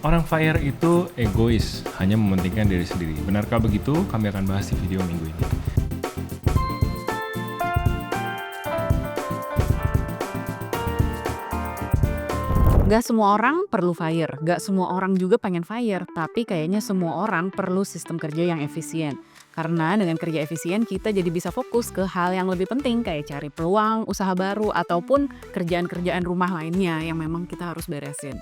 Orang FIRE itu egois, hanya mementingkan diri sendiri. Benarkah begitu? Kami akan bahas di video minggu ini. Gak semua orang perlu FIRE, gak semua orang juga pengen FIRE, tapi kayaknya semua orang perlu sistem kerja yang efisien. Karena dengan kerja efisien kita jadi bisa fokus ke hal yang lebih penting kayak cari peluang, usaha baru, ataupun kerjaan-kerjaan rumah lainnya yang memang kita harus beresin.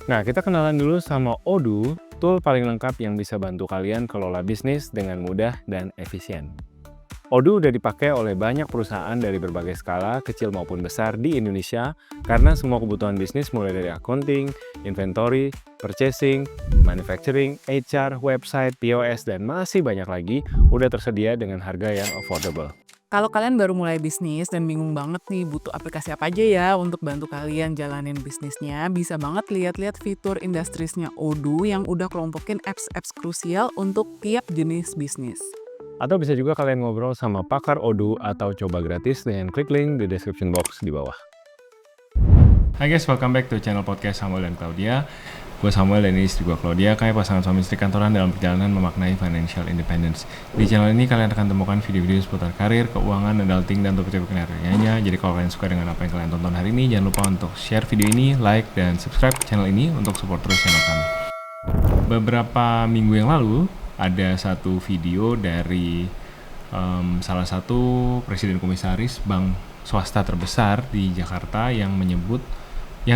Nah, kita kenalan dulu sama Odoo, tool paling lengkap yang bisa bantu kalian kelola bisnis dengan mudah dan efisien. Odoo udah dipakai oleh banyak perusahaan dari berbagai skala, kecil maupun besar di Indonesia, karena semua kebutuhan bisnis mulai dari accounting, inventory, purchasing, manufacturing, HR, website, POS, dan masih banyak lagi udah tersedia dengan harga yang affordable. Kalau kalian baru mulai bisnis dan bingung banget nih butuh aplikasi apa aja ya untuk bantu kalian jalanin bisnisnya, bisa banget lihat-lihat fitur industriesnya Odoo yang udah kelompokin apps-apps krusial untuk tiap jenis bisnis. Atau bisa juga kalian ngobrol sama pakar Odoo atau coba gratis dengan klik link di description box di bawah. Hai guys, welcome back to channel podcast Samuel dan Claudia. Gue Samuel dan ini istri gue Claudia, kayak pasangan suami istri kantoran dalam perjalanan memaknai financial independence. Di channel ini kalian akan temukan video-video seputar karir, keuangan, adulting, dan topik-topik lainnya. Jadi kalau kalian suka dengan apa yang kalian tonton hari ini, jangan lupa untuk share video ini, like, dan subscribe channel ini untuk support terus channel kami. Beberapa minggu yang lalu, ada satu video dari salah satu presiden komisaris bank swasta terbesar di Jakarta yang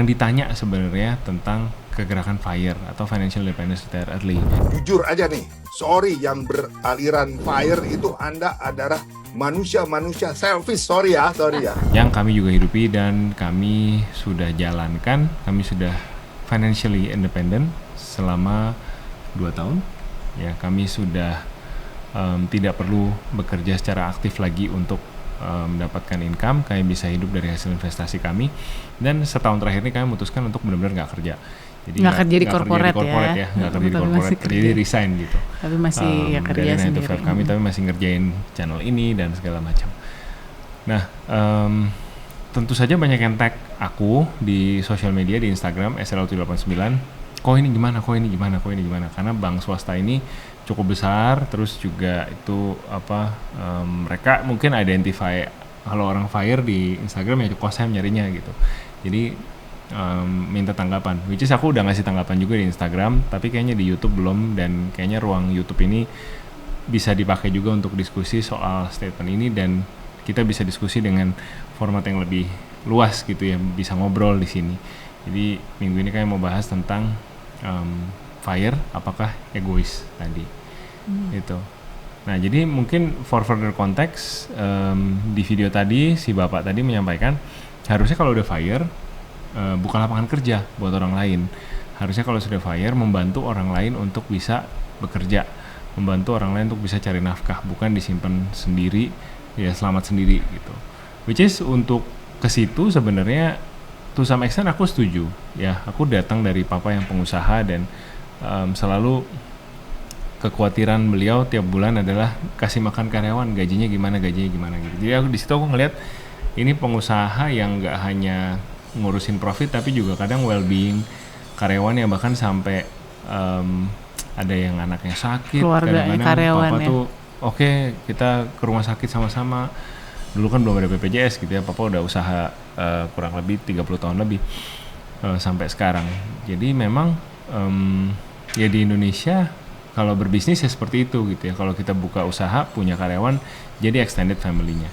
ditanya sebenarnya tentang kegerakan FIRE atau Financial Independence Retire Early. Jujur aja nih, sorry yang beraliran FIRE itu Anda adalah manusia selfish, sorry ya. Yang kami juga hidupi dan kami sudah jalankan, kami sudah financially independent selama 2 tahun. Ya, kami sudah tidak perlu bekerja secara aktif lagi untuk mendapatkan income, kami bisa hidup dari hasil investasi kami. Dan setahun terakhir ini kami memutuskan untuk benar-benar nggak kerja. Jadi nggak kerja di corporate ya, nggak kerja di corporate, jadi resign gitu. Tapi masih kerja dari 9 to sendiri. 5 kami, tapi masih ngerjain channel ini dan segala macam. Nah, tentu saja banyak yang tag aku di sosial media, di Instagram SLL789. Kok ini gimana? Karena bank swasta ini cukup besar, terus juga itu mereka mungkin identify kalau orang FIRE di Instagram ya kok saya nyarinya gitu. Jadi minta tanggapan, which is aku udah ngasih tanggapan juga di Instagram, tapi kayaknya di YouTube belum, dan kayaknya ruang YouTube ini bisa dipakai juga untuk diskusi soal statement ini, dan kita bisa diskusi dengan format yang lebih luas gitu ya, bisa ngobrol di sini. Jadi minggu ini kayak mau bahas tentang FIRE apakah egois tadi gitu. Nah, jadi mungkin for further context, di video tadi si bapak tadi menyampaikan harusnya kalau udah FIRE buka lapangan kerja buat orang lain. Harusnya kalau sudah FIRE membantu orang lain untuk bisa bekerja, membantu orang lain untuk bisa cari nafkah, bukan disimpan sendiri ya, selamat sendiri gitu. Which is untuk ke situ sebenarnya to some extent aku setuju ya. Aku datang dari papa yang pengusaha dan selalu kekhawatiran beliau tiap bulan adalah kasih makan karyawan, gajinya gimana gitu. Jadi aku di situ aku ngelihat ini pengusaha yang nggak hanya ngurusin profit tapi juga kadang well-being karyawan, ya bahkan sampai ada yang anaknya sakit, Keluarganya karyawan papa ya. tuh oke, kita ke rumah sakit sama-sama. Dulu kan belum ada BPJS gitu ya, papa udah usaha kurang lebih 30 tahun lebih sampai sekarang. Jadi memang ya di Indonesia kalau berbisnis ya seperti itu gitu ya. Kalau kita buka usaha punya karyawan jadi extended family-nya.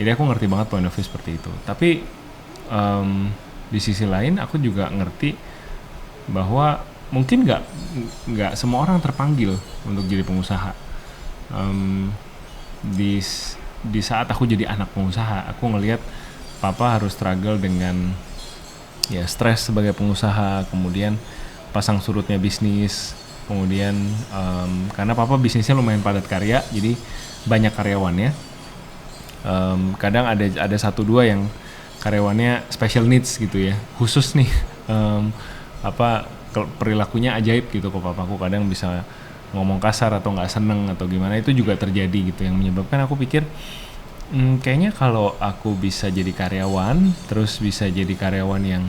Jadi aku ngerti banget point of view seperti itu. Tapi di sisi lain aku juga ngerti bahwa mungkin nggak semua orang terpanggil untuk jadi pengusaha. Di saat aku jadi anak pengusaha, aku ngelihat papa harus struggle dengan ya stres sebagai pengusaha, kemudian pasang surutnya bisnis, kemudian karena papa bisnisnya lumayan padat karya, jadi banyak karyawannya. Kadang ada 1-2 yang karyawannya special needs gitu ya, khusus nih perilakunya ajaib gitu kok papaku, kadang bisa ngomong kasar atau nggak seneng atau gimana, itu juga terjadi gitu, yang menyebabkan aku pikir kayaknya kalau aku bisa jadi karyawan, terus bisa jadi karyawan yang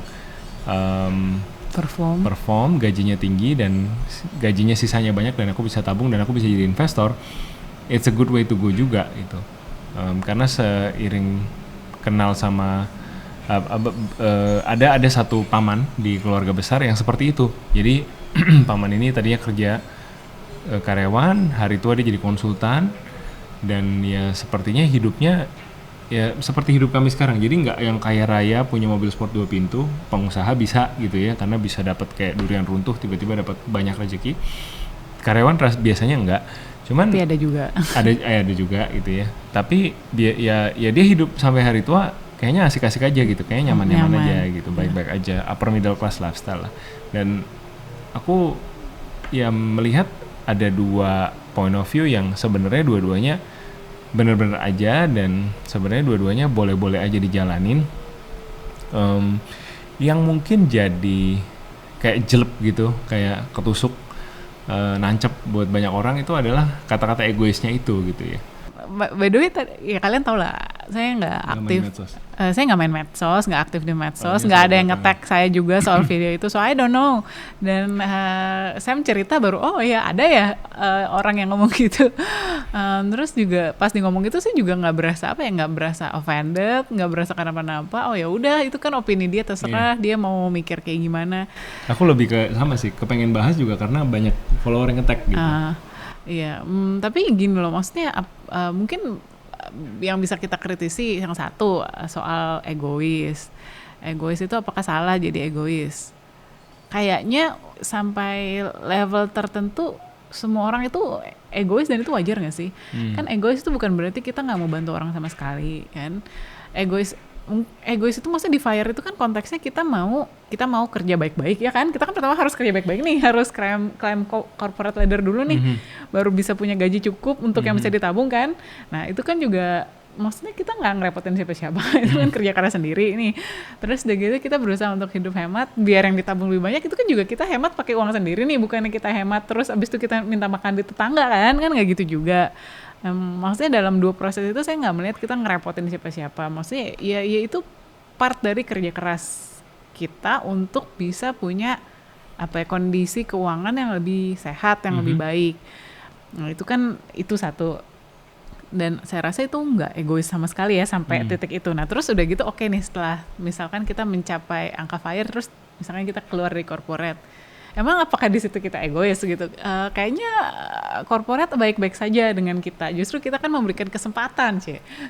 perform. gajinya tinggi dan gajinya sisanya banyak dan aku bisa tabung dan aku bisa jadi investor, it's a good way to go juga gitu. Karena seiring kenal sama ada satu paman di keluarga besar yang seperti itu. Jadi paman ini tadinya kerja karyawan, hari tua dia jadi konsultan, dan ya sepertinya hidupnya ya seperti hidup kami sekarang. Jadi nggak yang kaya raya punya mobil sport 2 pintu, pengusaha bisa gitu ya, karena bisa dapat kayak durian runtuh tiba-tiba dapat banyak rezeki. Karyawan biasanya enggak. Cuman Tapi ada juga. ada juga gitu ya. Tapi dia hidup sampai hari tua kayaknya asik-asik aja gitu, kayaknya nyaman-nyaman aja gitu, baik-baik aja, upper middle class lifestyle lah. Dan aku ya melihat ada 2 point of view yang sebenarnya dua-duanya benar-benar aja, dan sebenarnya dua-duanya boleh-boleh aja dijalanin. Yang mungkin jadi kayak jelek gitu, kayak ketusuk nancep buat banyak orang itu adalah kata-kata egoisnya itu gitu ya. By the way, ya kalian tau lah, saya nggak aktif. Saya nggak main medsos, nggak aktif di medsos, nggak ada yang nge-tag saya juga soal video itu, so I don't know. Dan Sam cerita baru, oh ya ada ya orang yang ngomong gitu. Terus juga pas di ngomong itu saya juga nggak berasa nggak berasa offended, nggak berasa kenapa-napa. Oh ya udah, itu kan opini dia, terserah dia mau mikir kayak gimana. Aku lebih ke sama sih, kepengen bahas juga karena banyak follower yang nge-tag gitu. Iya, tapi gini loh, maksudnya mungkin yang bisa kita kritisi yang satu soal egois. Egois itu apakah salah jadi egois? Kayaknya sampai level tertentu semua orang itu egois dan itu wajar nggak sih? Kan egois itu bukan berarti kita nggak mau bantu orang sama sekali kan? Egois itu maksudnya di FIRE itu kan konteksnya kita mau kerja baik-baik ya kan, kita kan pertama harus kerja baik-baik nih, harus climb corporate ladder dulu nih, baru bisa punya gaji cukup untuk yang bisa ditabung kan. Nah itu kan juga maksudnya kita nggak ngerepotin siapa-siapa, itu kan kerja keras sendiri nih. Terus udah gitu kita berusaha untuk hidup hemat biar yang ditabung lebih banyak, itu kan juga kita hemat pakai uang sendiri nih, bukannya kita hemat terus abis itu kita minta makan di tetangga kan nggak gitu juga. Maksudnya dalam 2 proses itu saya nggak melihat kita ngerepotin siapa-siapa. Maksudnya ya itu part dari kerja keras kita untuk bisa punya kondisi keuangan yang lebih sehat, yang lebih baik. Nah itu kan itu satu. Dan saya rasa itu nggak egois sama sekali ya sampai titik itu. Nah terus udah gitu oke nih, setelah misalkan kita mencapai angka FIRE, terus misalkan kita keluar dari corporate, emang apakah di situ kita egois gitu? Kayaknya corporate baik-baik saja dengan kita. Justru kita kan memberikan kesempatan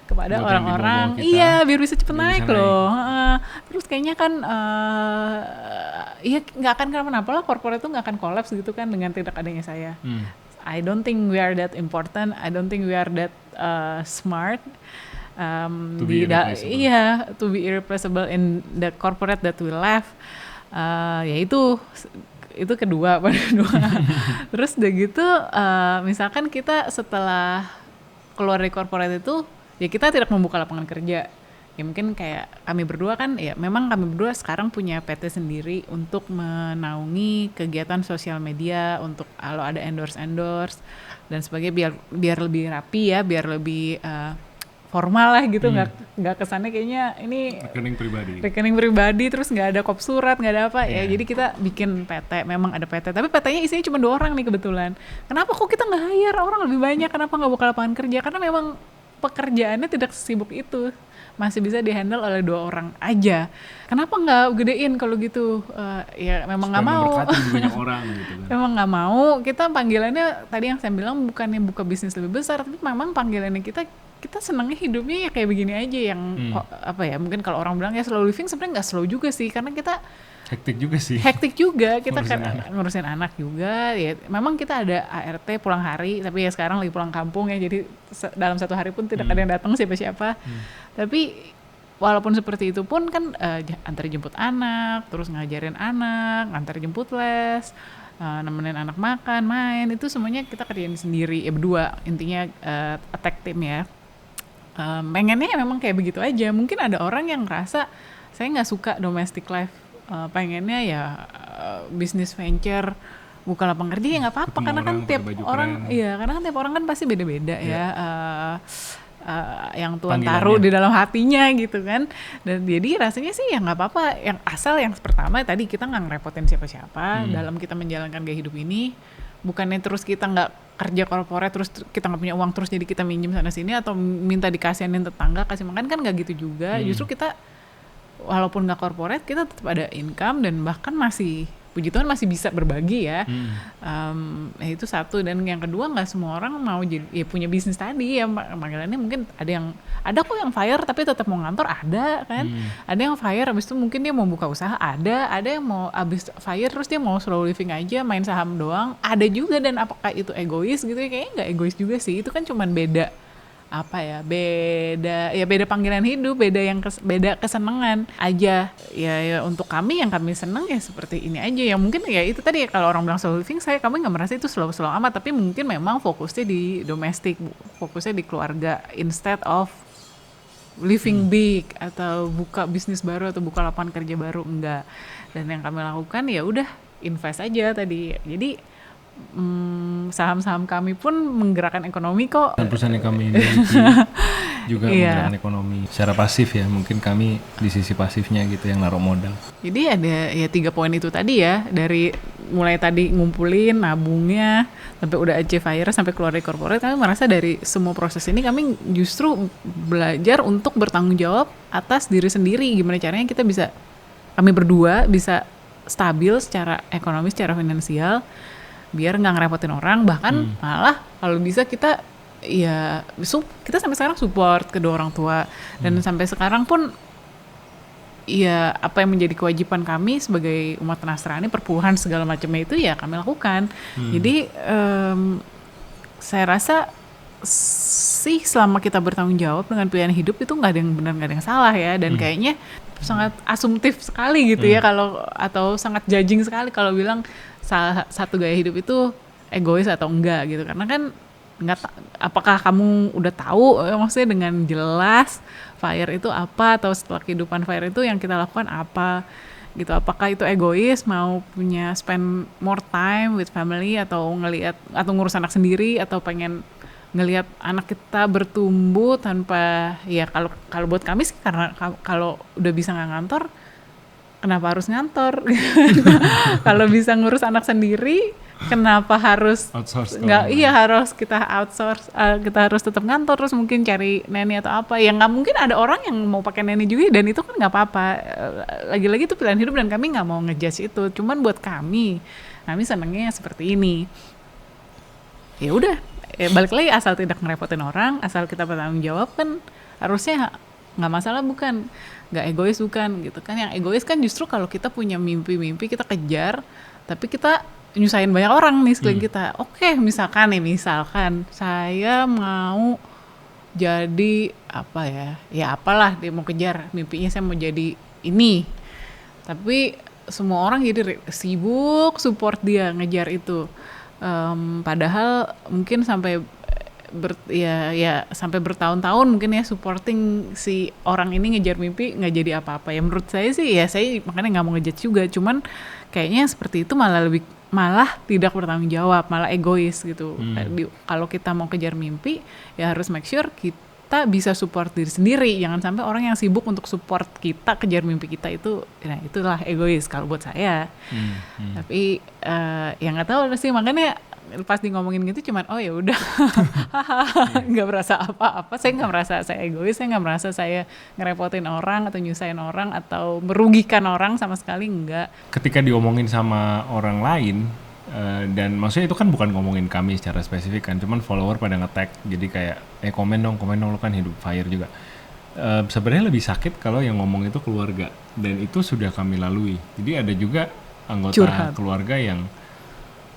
kepada buat orang-orang, iya biar bisa cepet naik loh. Terus kayaknya kan iya nggak akan kenapa-napa lah, corporate itu nggak akan collapse gitu kan dengan tidak adanya saya. I don't think we are that important. I don't think we are that smart. To be irreplaceable in the corporate that we left. Ya itu kedua. Terus udah gitu misalkan kita setelah keluar dari corporate itu ya kita tidak membuka lapangan kerja ya, mungkin kayak kami berdua kan ya, memang kami berdua sekarang punya PT sendiri untuk menaungi kegiatan sosial media, untuk kalau ada endorse dan sebagainya biar lebih rapi ya, biar lebih formal lah gitu, nggak kesannya kayaknya ini rekening pribadi terus nggak ada kop surat, nggak ada apa ya. Jadi kita bikin PT, memang ada PT, tapi PT-nya isinya cuma 2 orang nih kebetulan. Kenapa kok kita nggak hire orang lebih banyak? Kenapa nggak buka lapangan kerja? Karena memang pekerjaannya tidak sesibuk itu, masih bisa dihandle oleh 2 orang aja. Kenapa nggak gedein kalau gitu? Ya memang nggak mau. Banyak orang gitu kan. Memang nggak mau. Kita panggilannya tadi yang saya bilang bukannya buka bisnis lebih besar, tapi memang panggilannya kita senangnya hidupnya ya kayak begini aja yang mungkin kalau orang bilang ya slow living, sebenarnya nggak slow juga sih, karena kita hektik juga kita ngurusin anak juga ya. Memang kita ada ART pulang hari, tapi ya sekarang lagi pulang kampung ya, jadi dalam 1 hari pun tidak ada yang datang siapa-siapa. Tapi walaupun seperti itu pun kan antar jemput anak, terus ngajarin anak, antar jemput les, nemenin anak makan, main, itu semuanya kita kerjain sendiri ya, berdua. Intinya attack team ya. Pengennya memang kayak begitu aja. Mungkin ada orang yang ngerasa saya nggak suka domestic life, pengennya ya bisnis venture, buka lapangan kerja ya nggak apa-apa, karena kan tiap orang karena kan tiap orang kan pasti beda-beda ya yang Tuhan Panggilannya. taruh di dalam hatinya gitu kan. Dan jadi rasanya sih ya nggak apa-apa, yang asal yang pertama tadi kita nggak ngerepotin siapa-siapa dalam kita menjalankan gaya hidup ini. Bukannya terus kita nggak kerja korporat terus kita nggak punya uang terus jadi kita minjem sana sini atau minta dikasihanin tetangga kasih makan, kan nggak gitu juga. Justru kita walaupun nggak korporat kita tetap ada income dan bahkan masih puji Tuhan masih bisa berbagi ya. Itu satu. Dan yang kedua, nggak semua orang mau jadi ya punya bisnis tadi ya, panggilannya mungkin ada kok yang fire tapi tetap mau ngantor, ada kan. Ada yang fire abis itu mungkin dia mau buka usaha, ada yang mau abis fire terus dia mau slow living aja main saham doang, ada juga. Dan apakah itu egois gitu ya? Kayaknya nggak egois juga sih, itu kan cuman beda beda panggilan hidup, beda kesenangan aja ya. Untuk kami yang kami seneng ya seperti ini aja ya. Mungkin ya itu tadi ya, kalau orang bilang slow living, kami nggak merasa itu slow amat, tapi mungkin memang fokusnya di domestik, fokusnya di keluarga instead of living big atau buka bisnis baru atau buka lapangan kerja baru, enggak. Dan yang kami lakukan ya udah invest aja tadi. Jadi saham-saham kami pun menggerakkan ekonomi kok. Dan perusahaan yang kami miliki juga menggerakkan ekonomi secara pasif ya. Mungkin kami di sisi pasifnya gitu yang naruh modal. Jadi ada ya 3 poin itu tadi ya, dari mulai tadi ngumpulin nabungnya sampai udah achieve fire sampai keluar dari corporate. Kami merasa dari semua proses ini kami justru belajar untuk bertanggung jawab atas diri sendiri. Gimana caranya kita bisa, kami berdua bisa stabil secara ekonomi, secara finansial, biar nggak ngerepotin orang. Bahkan malah kalau bisa kita ya kita sampai sekarang support kedua orang tua. Dan sampai sekarang pun ya apa yang menjadi kewajiban kami sebagai umat Nasrani, perpuluhan segala macamnya itu ya kami lakukan. Jadi saya rasa sih selama kita bertanggung jawab dengan pilihan hidup itu nggak ada yang benar, nggak ada yang salah ya. Dan kayaknya sangat asumtif sekali gitu ya kalau, atau sangat judging sekali kalau bilang salah satu gaya hidup itu egois atau enggak gitu. Karena kan apakah kamu udah tahu maksudnya dengan jelas fire itu apa, atau setelah kehidupan fire itu yang kita lakukan apa gitu. Apakah itu egois, mau punya spend more time with family, atau ngelihat atau ngurus anak sendiri, atau pengen ngelihat anak kita bertumbuh tanpa ya. Kalau buat kami sih, karena kalau udah bisa nggak ngantor, kenapa harus ngantor? Kalau bisa ngurus anak sendiri, kenapa harus Outsource? harus kita outsource, kita harus tetap ngantor terus mungkin cari neni atau apa. Ya nggak mungkin ada orang yang mau pakai neni juga, dan itu kan nggak apa-apa. Lagi-lagi itu pilihan hidup dan kami nggak mau ngejudge itu. Cuman buat kami senangnya seperti ini. Ya udah, balik lagi, asal tidak ngerepotin orang, asal kita bertanggung jawab, kan harusnya nggak masalah, bukan nggak egois, bukan gitu kan. Yang egois kan justru kalau kita punya mimpi-mimpi kita kejar, tapi kita nyusahin banyak orang nih sekeliling kita. Oke, misalkan saya mau jadi apa ya apalah dia mau kejar mimpinya, saya mau jadi ini, tapi semua orang jadi sibuk support dia ngejar itu. Padahal mungkin sampai sampai bertahun-tahun mungkin ya supporting si orang ini ngejar mimpi, nggak jadi apa-apa. Ya menurut saya sih ya, saya makanya nggak mau ngejudge juga. Cuman kayaknya seperti itu malah tidak bertanggung jawab, malah egois gitu. Kalau kita mau kejar mimpi ya harus make sure kita bisa support diri sendiri. Jangan sampai orang yang sibuk untuk support kita kejar mimpi kita itu, nah itulah egois kalau buat saya. Tapi ya nggak tahu sih, makanya pas di ngomongin gitu cuman oh ya udah, nggak merasa apa-apa. Saya nggak merasa saya egois, saya nggak merasa saya ngerepotin orang atau nyusahin orang atau merugikan orang sama sekali, enggak. Ketika diomongin sama orang lain, dan maksudnya itu kan bukan ngomongin kami secara spesifik kan, cuman follower pada nge-tag, jadi kayak komen dong lu kan hidup fire juga. Sebenarnya lebih sakit kalau yang ngomong itu keluarga, dan itu sudah kami lalui. Jadi ada juga anggota keluarga yang,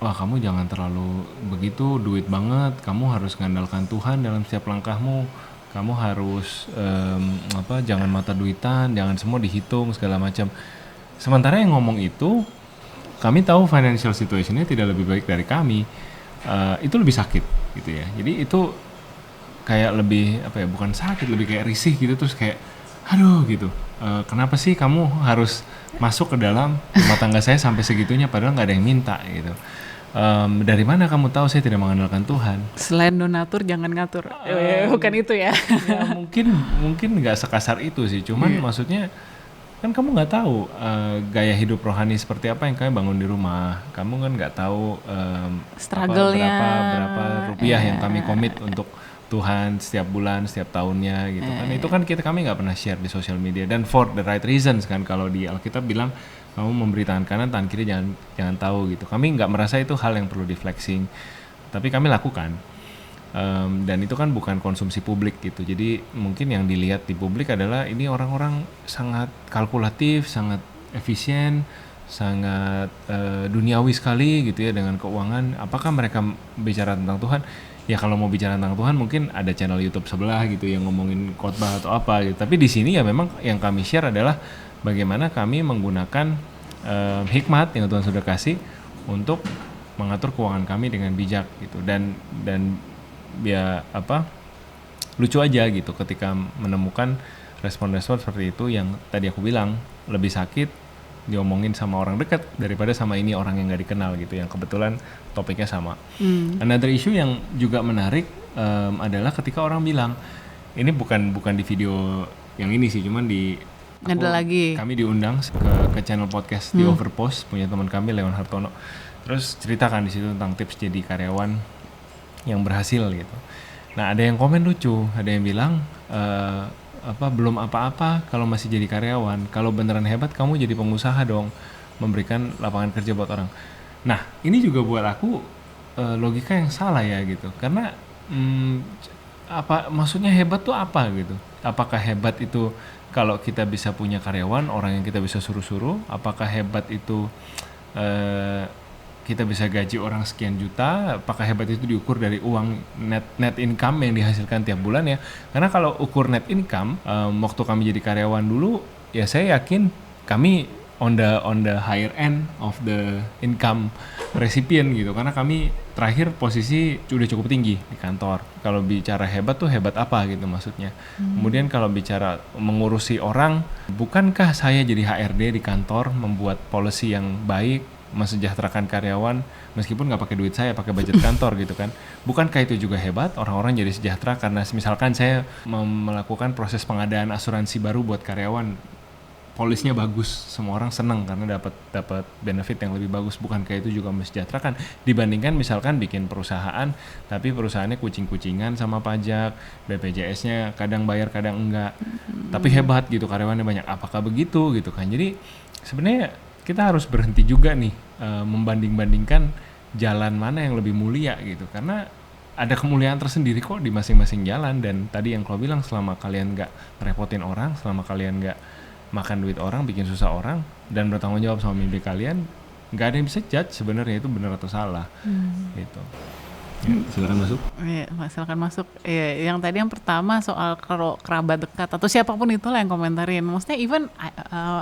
wah kamu jangan terlalu begitu, duit banget, kamu harus mengandalkan Tuhan dalam setiap langkahmu, kamu harus jangan mata duitan, jangan semua dihitung segala macam. Sementara yang ngomong itu, kami tahu financial situationnya tidak lebih baik dari kami, itu lebih sakit gitu ya. Jadi itu kayak lebih bukan sakit, lebih kayak risih gitu, terus kayak aduh gitu. Kenapa sih kamu harus masuk ke dalam rumah tangga saya sampai segitunya padahal nggak ada yang minta gitu. dari mana kamu tahu saya tidak mengandalkan Tuhan? Selain donatur jangan ngatur. Bukan itu ya. Ya mungkin nggak sekasar itu sih, cuman maksudnya kan kamu nggak tahu gaya hidup rohani seperti apa yang kami bangun di rumah. Kamu kan nggak tahu Struggle-nya. berapa rupiah yang kami komit untuk Tuhan setiap bulan, setiap tahunnya gitu kan. Itu kan kami nggak pernah share di sosial media, dan for the right reasons kan. Kalau di Alkitab bilang kamu memberi tangan kanan, tangan kiri jangan tahu gitu. Kami nggak merasa itu hal yang perlu di flexing, tapi kami lakukan. Dan itu kan bukan konsumsi publik gitu. Jadi mungkin yang dilihat di publik adalah ini orang-orang sangat kalkulatif, sangat efisien, sangat duniawi sekali gitu ya dengan keuangan. Apakah mereka bicara tentang Tuhan? Ya kalau mau bicara tentang Tuhan mungkin ada channel YouTube sebelah gitu yang ngomongin khotbah atau apa gitu. Tapi di sini ya memang yang kami share adalah bagaimana kami menggunakan hikmat yang Tuhan sudah kasih untuk mengatur keuangan kami dengan bijak gitu. Dan ya lucu aja gitu ketika menemukan respon-respon seperti itu yang tadi aku bilang lebih sakit diomongin sama orang dekat daripada sama ini orang yang nggak dikenal gitu, yang kebetulan topiknya sama. Another issue yang juga menarik adalah ketika orang bilang, ini bukan di video yang ini sih, cuman kami diundang ke channel podcast di Overpost punya teman kami Leon Hartono, terus ceritakan di situ tentang tips jadi karyawan yang berhasil gitu. Nah ada yang komen lucu, ada yang bilang belum apa-apa kalau masih jadi karyawan, kalau beneran hebat kamu jadi pengusaha dong, memberikan lapangan kerja buat orang. Nah ini juga buat aku logika yang salah ya gitu, karena maksudnya hebat tuh apa gitu? Apakah hebat itu kalau kita bisa punya karyawan, orang yang kita bisa suruh-suruh? Apakah hebat itu kita bisa gaji orang sekian juta? Apakah hebat itu diukur dari uang net income yang dihasilkan tiap bulan ya? Karena kalau ukur net income, waktu kami jadi karyawan dulu, ya saya yakin kami on the higher end of the income recipient gitu. Karena kami terakhir posisi udah cukup tinggi di kantor. Kalau bicara hebat tuh hebat apa gitu maksudnya. Kemudian kalau bicara mengurusi orang, bukankah saya jadi HRD di kantor membuat policy yang baik, mensejahterakan karyawan meskipun nggak pakai duit saya, pakai budget kantor gitu kan? Bukankah itu juga hebat? Orang-orang jadi sejahtera karena misalkan saya melakukan proses pengadaan asuransi baru buat karyawan, polisnya bagus, semua orang senang karena dapat benefit yang lebih bagus. Bukankah itu juga mensejahterakan dibandingkan misalkan bikin perusahaan tapi perusahaannya kucing-kucingan sama pajak, BPJS-nya kadang bayar kadang enggak, tapi hebat gitu karyawannya banyak. Apakah begitu gitu kan? Jadi sebenarnya kita harus berhenti juga nih membanding-bandingkan jalan mana yang lebih mulia gitu, karena ada kemuliaan tersendiri kok di masing-masing jalan. Dan tadi yang kau bilang, selama kalian nggak merepotin orang, selama kalian nggak makan duit orang, bikin susah orang, dan bertanggung jawab sama mimpi kalian, nggak ada yang bisa judge sebenarnya itu benar atau salah gitu. Ya, silakan masuk. Iya, silakan masuk. Ya, yang tadi yang pertama soal kalau kerabat dekat atau siapapun itulah yang komentarin. Maksudnya even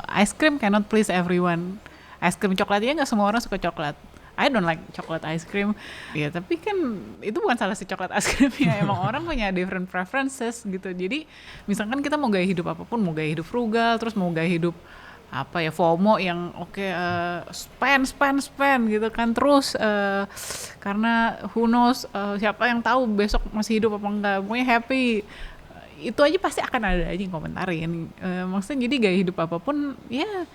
ice cream cannot please everyone. Es krim coklat aja nggak semua orang suka coklat. I don't like chocolate ice cream. Ya tapi kan itu bukan salah si coklat ice cream ya. Emang orang punya different preferences gitu. Jadi misalkan kita mau gaya hidup apapun, mau gaya hidup frugal, terus mau gaya hidup FOMO yang spend gitu kan terus karena who knows siapa yang tahu besok masih hidup apa enggak, pokoknya happy, itu aja pasti akan ada aja yang komentarin. Maksudnya jadi gaya hidup apapun ya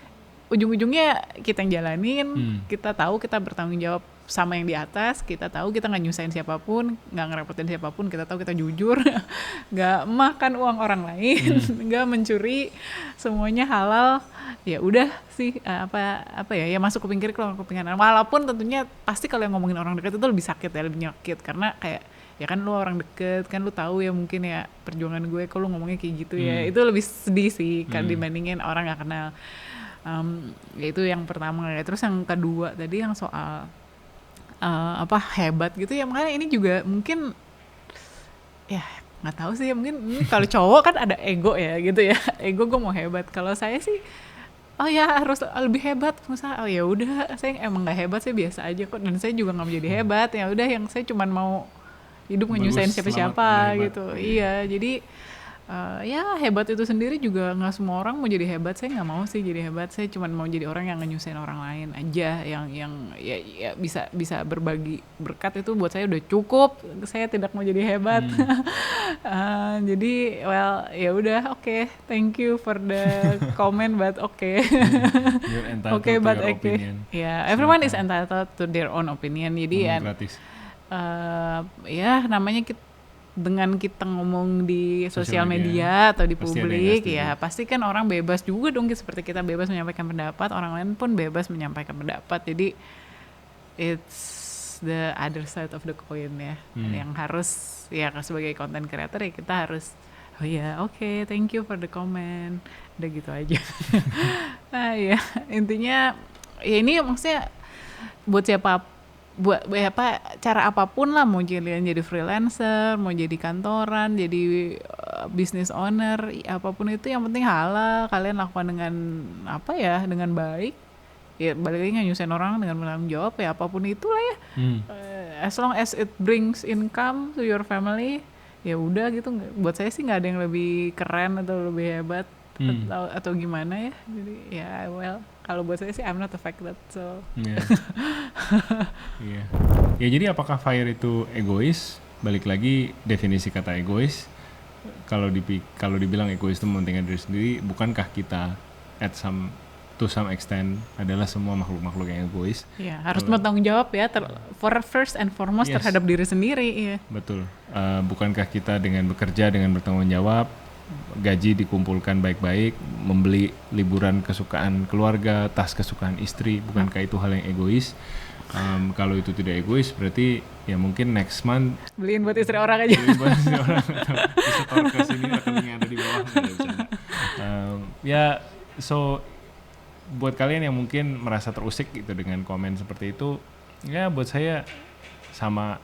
ujung-ujungnya kita yang jalanin, kita tahu kita bertanggung jawab sama yang di atas, kita tahu kita nggak nyusahin siapapun, nggak ngerepotin siapapun, kita tahu kita jujur, nggak makan uang orang lain, nggak mencuri, semuanya halal. Ya udah sih ya masuk kuping kiri keluar kuping kanan. Walaupun tentunya pasti kalau yang ngomongin orang dekat itu lebih sakit ya, lebih nyakit, karena kayak ya kan lu orang deket kan, lu tahu ya mungkin ya perjuangan gue kalau ngomongnya kayak gitu ya, itu lebih sedih sih kan dibandingin orang nggak kenal. Ya itu yang pertama ya. Terus yang kedua tadi yang soal hebat gitu ya, makanya ini juga mungkin ya nggak tahu sih ya, mungkin kalau cowok kan ada ego ya gitu ya, ego gue mau hebat. Kalau saya sih harus lebih hebat, misalnya ya udah saya emang nggak hebat, saya biasa aja kok, dan saya juga nggak mau jadi hebat, ya udah yang saya cuman mau hidup nggak nyusahin siapa-siapa gitu. Iya, jadi ya hebat itu sendiri juga nggak semua orang mau jadi hebat. Saya nggak mau sih jadi hebat, saya cuma mau jadi orang yang nyusahin orang lain aja, yang ya bisa berbagi berkat. Itu buat saya udah cukup, saya tidak mau jadi hebat. Jadi well ya udah, oke, thank you for the comment but okay. You're entitled Okay, to but your okay. opinion. Yeah, everyone is entitled to their own opinion. Jadi Ngomong gratis. ya namanya dengan kita ngomong di Sosial sosial media, media atau di pasti ada yang publik, nggak ya setuju. pasti kan orang bebas juga dong, seperti kita bebas menyampaikan pendapat, orang lain pun bebas menyampaikan pendapat. Jadi it's the other side of the coin ya, yang harus ya sebagai content creator ya kita harus oh ya oke, thank you for the comment, udah gitu aja. Nah ya intinya ya ini maksudnya buat siapa, buat cara apapun lah, mau kalian jadi freelancer, mau jadi kantoran, jadi business owner, apapun itu yang penting halal, kalian lakukan dengan dengan baik. Ya balik lagi nggak nyusahin orang, dengan bertanggung jawab ya, apapun itulah ya. As long as it brings income to your family, ya udah gitu. Buat saya sih nggak ada yang lebih keren atau lebih hebat atau gimana ya. Jadi ya well, kalau buat saya sih I'm not affected, so Iya. Ya jadi apakah FIRE itu egois? Balik lagi definisi kata egois. Kalau dibilang egois itu mementingkan diri sendiri, bukankah kita to some extent adalah semua makhluk-makhluk yang egois? ya harus bertanggung jawab ya, for first and foremost Yes. terhadap diri sendiri. Iya. Betul. Bukankah kita dengan bekerja dengan bertanggung jawab, gaji dikumpulkan baik-baik, membeli liburan kesukaan keluarga, tas kesukaan istri, bukankah itu hal yang egois? Kalau itu tidak egois, berarti ya mungkin next month Beliin buat istri orang aja. beli buat si orang atau disetor ke sini rekening yang ada di bawah. Nggak ada bercanda. Ya, so buat kalian yang mungkin merasa terusik gitu dengan komen seperti itu, ya buat saya sama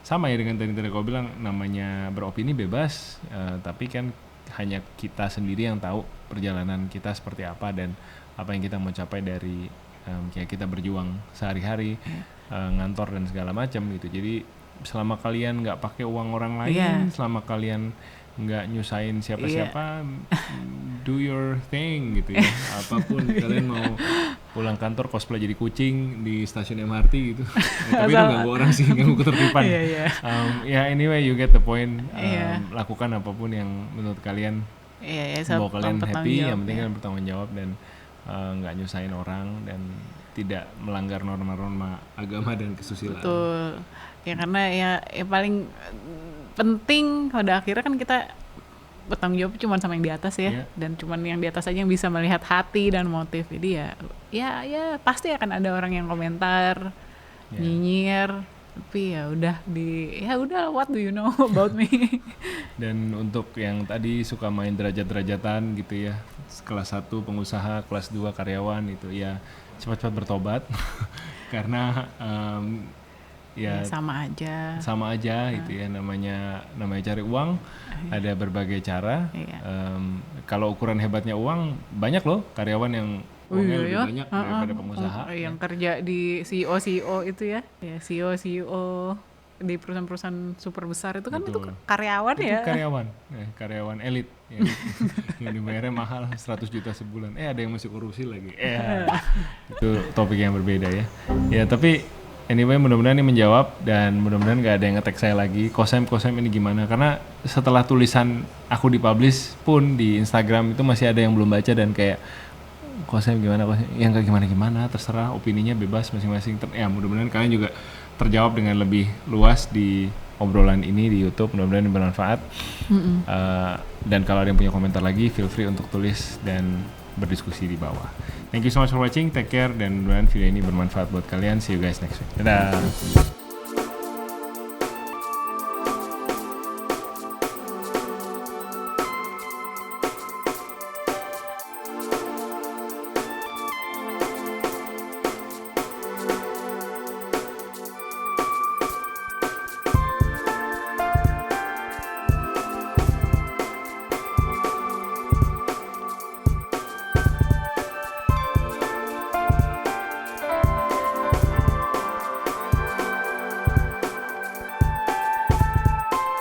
ya dengan tadi kau bilang, namanya beropini bebas, tapi kan hanya kita sendiri yang tahu perjalanan kita seperti apa dan apa yang kita mau capai dari kayak kita berjuang sehari-hari, ngantor dan segala macam gitu. Jadi selama kalian nggak pakai uang orang lain, selama kalian nggak nyusahin siapa-siapa, do your thing gitu ya. Apapun kalian mau pulang kantor cosplay jadi kucing di stasiun MRT gitu. Tapi itu ganggu orang sih, ganggu ketertiban. Ya anyway, you get the point. Lakukan apapun yang menurut kalian bahwa kalian happy, yang penting kalian bertanggung jawab dan nggak nyusahin orang dan tidak melanggar norma-norma agama dan kesusilaan. Betul. Ya karena ya paling penting pada akhirnya kan kita bertanggung jawab cuma sama yang di atas ya, dan cuma yang di atas aja yang bisa melihat hati dan motif. Jadi ya pasti akan ada orang yang komentar, nyinyir, tapi ya udah what do you know about me. Dan untuk yang tadi suka main derajat-derajatan gitu ya, kelas 1 pengusaha, kelas 2 karyawan itu ya cepat-cepat bertobat karena ya sama aja gitu ya, namanya cari uang, ada berbagai cara. Kalau ukuran hebatnya uang, banyak loh karyawan yang uangnya lebih banyak daripada pengusaha yang kerja di CEO itu ya CEO di perusahaan-perusahaan super besar itu kan. Betul. Itu karyawan itu ya, karyawan elit yang dibayarnya mahal 100 juta sebulan, ada yang masih korupsi lagi, itu topik yang berbeda ya tapi anyway, mudah-mudahan ini menjawab dan mudah-mudahan gak ada yang nge-tag saya lagi kosem ini gimana, karena setelah tulisan aku dipublish pun di Instagram itu masih ada yang belum baca dan kayak kosem gimana, yang gak gimana terserah, opininya bebas masing-masing. Ya mudah-mudahan kalian juga terjawab dengan lebih luas di obrolan ini di YouTube, mudah-mudahan ini bermanfaat. Dan kalau ada yang punya komentar lagi, feel free untuk tulis dan berdiskusi di bawah. Thank you so much for watching, take care, dan mudah-mudahan video ini bermanfaat buat kalian. See you guys next week. Dadah.